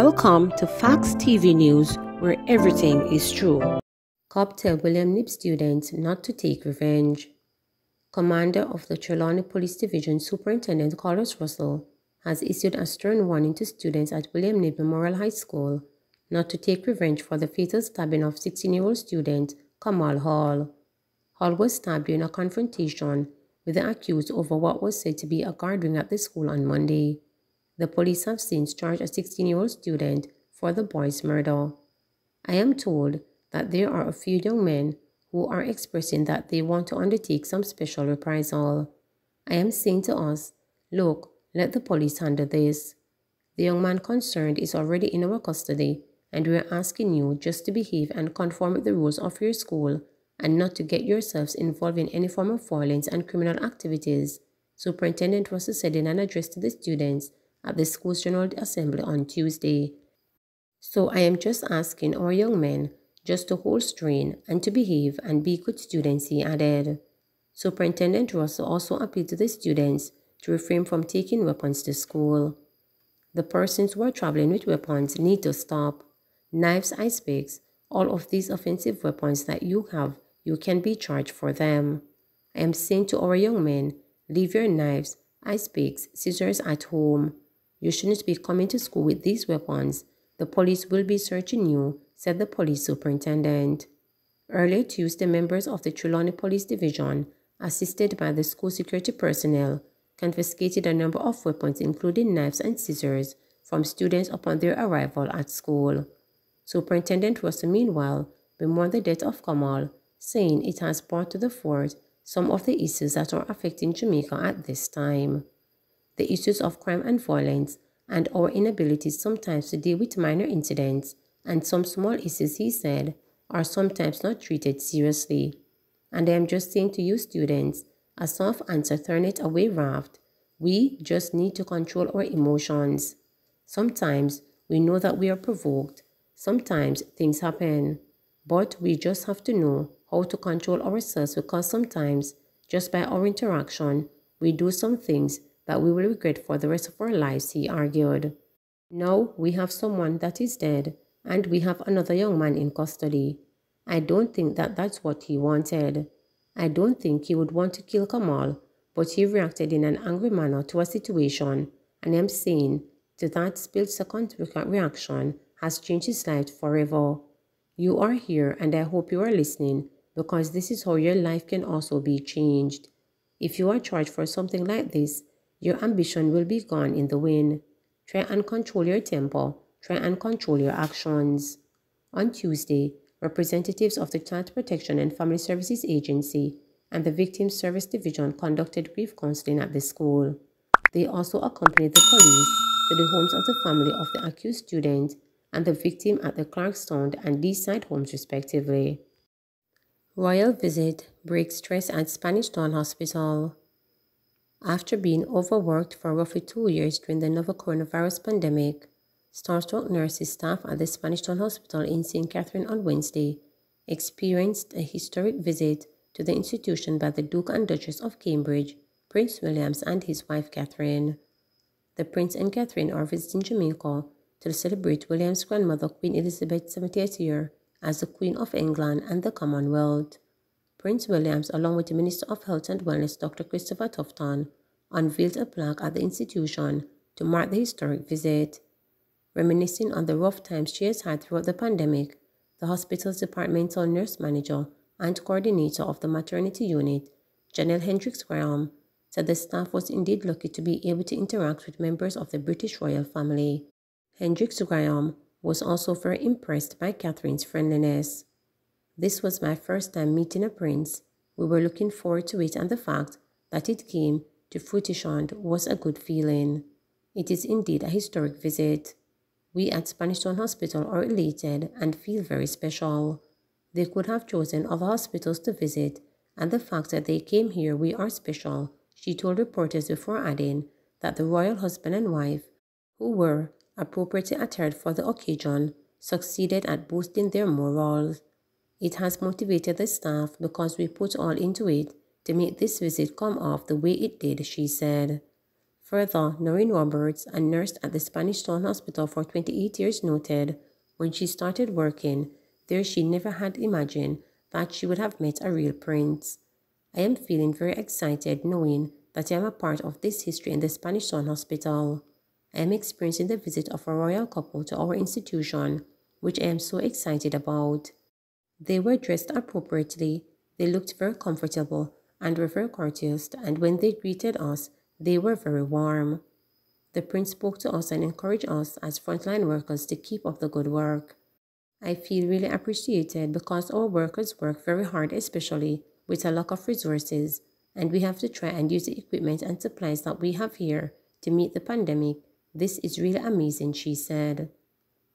Welcome to Facts TV News, where everything is true. Cop tell William Nib students not to take revenge. Commander of the Trelawney Police Division, Superintendent Carlos Russell, has issued a stern warning to students at William Nib Memorial High School not to take revenge for the fatal stabbing of 16-year-old student Kamal Hall. Hall was stabbed during a confrontation with the accused over what was said to be a gathering at the school on Monday. The police have since charged a 16-year-old student for the boy's murder. I am told that there are a few young men who are expressing that they want to undertake some special reprisal. I am saying to us, look, let the police handle this. The young man concerned is already in our custody, and we are asking you just to behave and conform with the rules of your school and not to get yourselves involved in any form of violence and criminal activities, Superintendent Russell said in an address to the students at the school's General Assembly on Tuesday. So I am just asking our young men just to hold strain and to behave and be good students, he added. Superintendent Russell also appealed to the students to refrain from taking weapons to school. The persons who are traveling with weapons need to stop. Knives, ice picks, all of these offensive weapons that you have, you can be charged for them. I am saying to our young men, leave your knives, ice picks, scissors at home. You shouldn't be coming to school with these weapons. The police will be searching you, said the police superintendent. Earlier Tuesday, members of the Trelawney Police Division, assisted by the school security personnel, confiscated a number of weapons including knives and scissors from students upon their arrival at school. Superintendent Russell, meanwhile, bemoaned the death of Kamal, saying it has brought to the fore some of the issues that are affecting Jamaica at this time. The issues of crime and violence, and our inability sometimes to deal with minor incidents and some small issues, he said, are sometimes not treated seriously. And I am just saying to you students, a soft answer turneth away wrath. We just need to control our emotions. Sometimes we know that we are provoked. Sometimes things happen. But we just have to know how to control ourselves, because sometimes, just by our interaction, we do some things that we will regret for the rest of our lives, he argued. Now we have someone that is dead, and we have another young man in custody. I don't think that that's what he wanted. I don't think he would want to kill Kamal, but he reacted in an angry manner to a situation, and I'm saying that split second reaction has changed his life forever. You are here, and I hope you are listening, because this is how your life can also be changed. If you are charged for something like this, your ambition will be gone in the wind. Try and control your temper. Try and control your actions. On Tuesday, representatives of the Child Protection and Family Services Agency and the Victim Service Division conducted grief counseling at the school. They also accompanied the police to the homes of the family of the accused student and the victim at the Clarkstown and Deeside homes respectively. Royal visit breaks stress at Spanish Town Hospital. After being overworked for roughly 2 years during the novel coronavirus pandemic, star-struck nurses staff at the Spanish Town Hospital in St. Catherine on Wednesday experienced a historic visit to the institution by the Duke and Duchess of Cambridge, Prince William and his wife Catherine. The Prince and Catherine are visiting Jamaica to celebrate William's grandmother, Queen Elizabeth's 70th year as the Queen of England and the Commonwealth. Prince William, along with the Minister of Health and Wellness, Dr. Christopher Tufton, unveiled a plaque at the institution to mark the historic visit. Reminiscing on the rough times she has had throughout the pandemic, the hospital's departmental nurse manager and coordinator of the maternity unit, Janelle Hendricks-Graham, said the staff was indeed lucky to be able to interact with members of the British royal family. Hendricks-Graham was also very impressed by Catherine's friendliness. This was my first time meeting a prince. We were looking forward to it, and the fact that it came to fruition was a good feeling. It is indeed a historic visit. We at Spanish Town Hospital are elated and feel very special. They could have chosen other hospitals to visit, and the fact that they came here, we are special, she told reporters before adding that the royal husband and wife, who were appropriately attired for the occasion, succeeded at boosting their morals. It has motivated the staff because we put all into it to make this visit come off the way it did, she said. Further, Noreen Roberts, a nurse at the Spanish Town Hospital for 28 years, noted when she started working there she never had imagined that she would have met a real prince. I am feeling very excited knowing that I am a part of this history in the Spanish Town Hospital. I am experiencing the visit of a royal couple to our institution, which I am so excited about. They were dressed appropriately, they looked very comfortable and were very courteous, and when they greeted us, they were very warm. The prince spoke to us and encouraged us as frontline workers to keep up the good work. I feel really appreciated because our workers work very hard, especially with a lack of resources, and we have to try and use the equipment and supplies that we have here to meet the pandemic. This is really amazing, she said.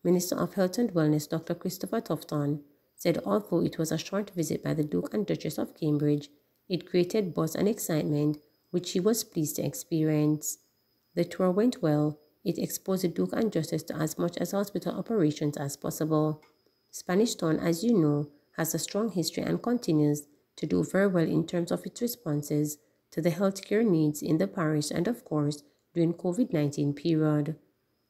Minister of Health and Wellness Dr. Christopher Tufton said although it was a short visit by the Duke and Duchess of Cambridge, it created buzz and excitement, which she was pleased to experience. The tour went well. It exposed the Duke and Duchess to as much as hospital operations as possible. Spanish Town, as you know, has a strong history and continues to do very well in terms of its responses to the healthcare needs in the parish and, of course, during COVID-19 period.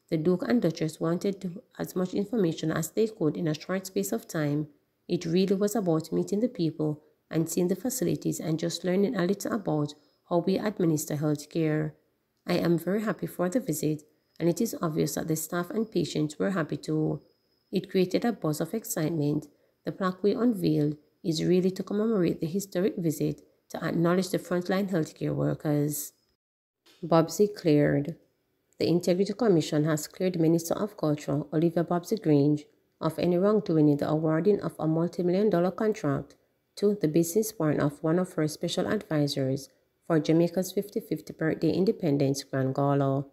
The Duke and Duchess wanted as much information as they could in a short space of time. It really was about meeting the people and seeing the facilities and just learning a little about how we administer healthcare. I am very happy for the visit, and it is obvious that the staff and patients were happy too. It created a buzz of excitement. The plaque we unveiled is really to commemorate the historic visit to acknowledge the frontline healthcare workers. Bobsy cleared. The Integrity Commission has cleared Minister of Culture, Olivia Bobsy Grange, of any wrongdoing in the awarding of a multi-million-dollar contract to the business partner of one of her special advisors for Jamaica's 55th birthday independence Grand Gala.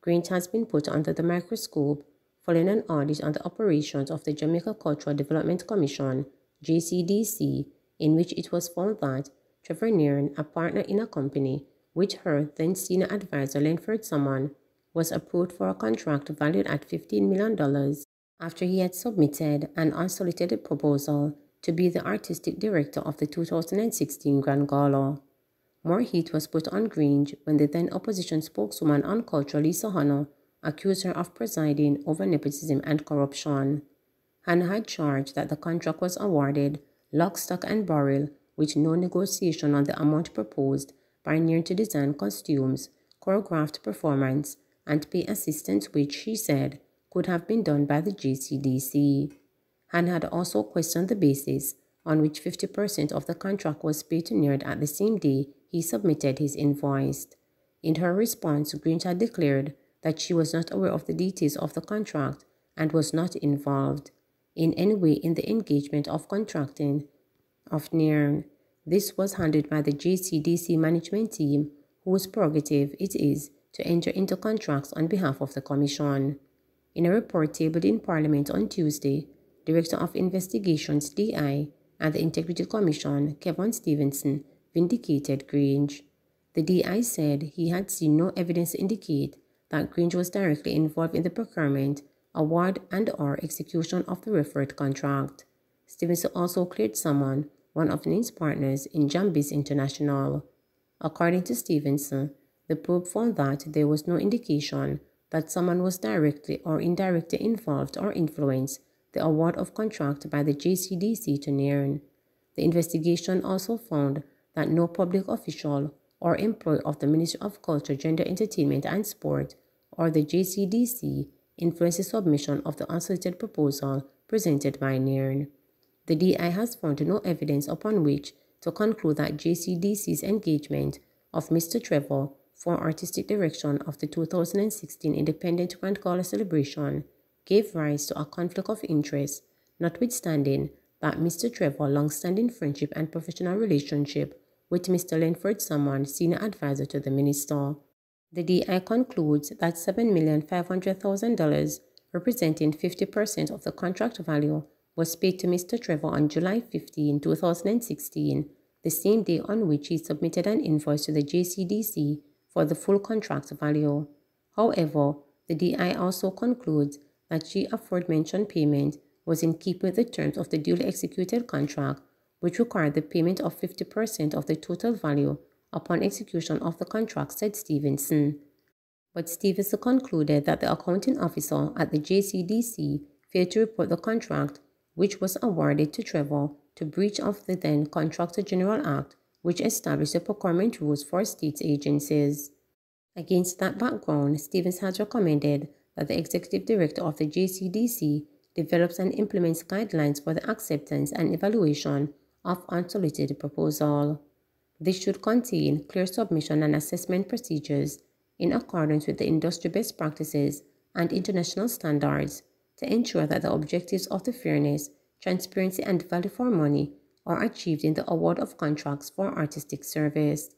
Grange has been put under the microscope following an audit on the operations of the Jamaica Cultural Development Commission, JCDC, in which it was found that Trevor Nairn, a partner in a company with her then senior advisor Lenford Salmon, was approved for a contract valued at $15 million after he had submitted an unsolicited proposal to be the artistic director of the 2016 Grand Gala. More heat was put on Grange when the then opposition spokeswoman on culture, Lisa Hanna, accused her of presiding over nepotism and corruption. Hanna had charged that the contract was awarded lock, stock and barrel with no negotiation on the amount proposed by Nairn to design costumes, choreographed performance, and pay assistance which, she said, could have been done by the JCDC. Hanna had also questioned the basis on which 50% of the contract was paid to Nairn at the same day he submitted his invoice. In her response, Grange had declared that she was not aware of the details of the contract and was not involved in any way in the engagement of contracting of Nairn. This was handled by the JCDC management team, whose prerogative it is to enter into contracts on behalf of the Commission. In a report tabled in Parliament on Tuesday, Director of Investigations DI and the Integrity Commission, Kevin Stevenson, vindicated Grange. The DI said he had seen no evidence to indicate that Grange was directly involved in the procurement, award and/or execution of the referred contract. Stevenson also cleared Salmon, one of Nairn's partners in Jambiz International. According to Stevenson, the probe found that there was no indication that someone was directly or indirectly involved or influenced the award of contract by the JCDC to Nairn. The investigation also found that no public official or employee of the Ministry of Culture, Gender, Entertainment and Sport or the JCDC influenced the submission of the unsolicited proposal presented by Nairn. The DI has found no evidence upon which to conclude that JCDC's engagement of Mr. Trevor for artistic direction of the 2016 Independent Grand Gala celebration gave rise to a conflict of interest, notwithstanding that Mr. Trevor's long-standing friendship and professional relationship with Mr. Lenford Salmon, senior advisor to the minister. The DI concludes that $7,500,000, representing 50% of the contract value, was paid to Mr. Trevor on July 15, 2016, the same day on which he submitted an invoice to the JCDC for the full contract value. However, the DI also concludes that the aforementioned payment was in keeping with the terms of the duly executed contract, which required the payment of 50% of the total value upon execution of the contract, said Stevenson. but Stevenson concluded that the accounting officer at the JCDC failed to report the contract, which was awarded to Trevor, to breach of the then Contractor General Act, which established the procurement rules for state agencies. Against that background, Stevens has recommended that the executive director of the JCDC develops and implements guidelines for the acceptance and evaluation of unsolicited proposal. This should contain clear submission and assessment procedures in accordance with the industry best practices and international standards to ensure that the objectives of the fairness, transparency, and value for money are achieved in the award of contracts for artistic service.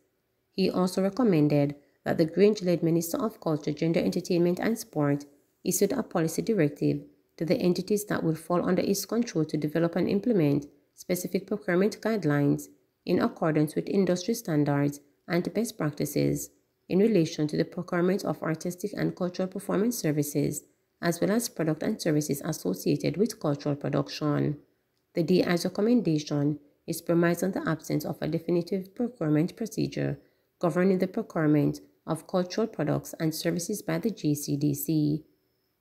He also recommended that the Grange-led Minister of Culture, Gender, Entertainment and Sport issued a policy directive to the entities that would fall under its control to develop and implement specific procurement guidelines in accordance with industry standards and best practices in relation to the procurement of artistic and cultural performance services, as well as product and services associated with cultural production. The DI's recommendation is premised on the absence of a definitive procurement procedure governing the procurement of cultural products and services by the JCDC.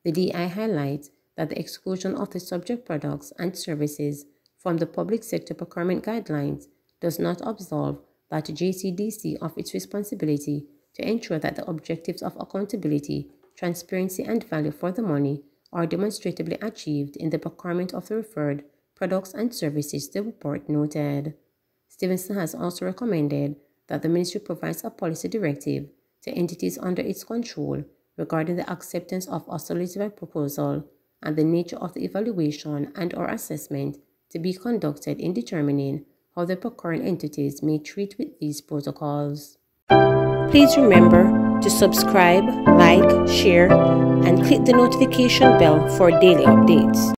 The DI highlights that the exclusion of the subject products and services from the public sector procurement guidelines does not absolve that JCDC of its responsibility to ensure that the objectives of accountability, transparency, and value for the money are demonstrably achieved in the procurement of the referred products and services, the report noted. Stevenson has also recommended that the ministry provides a policy directive to entities under its control regarding the acceptance of a solicited proposal and the nature of the evaluation and/or assessment to be conducted in determining how the procuring entities may treat with these protocols. Please remember to subscribe, like, share, and click the notification bell for daily updates.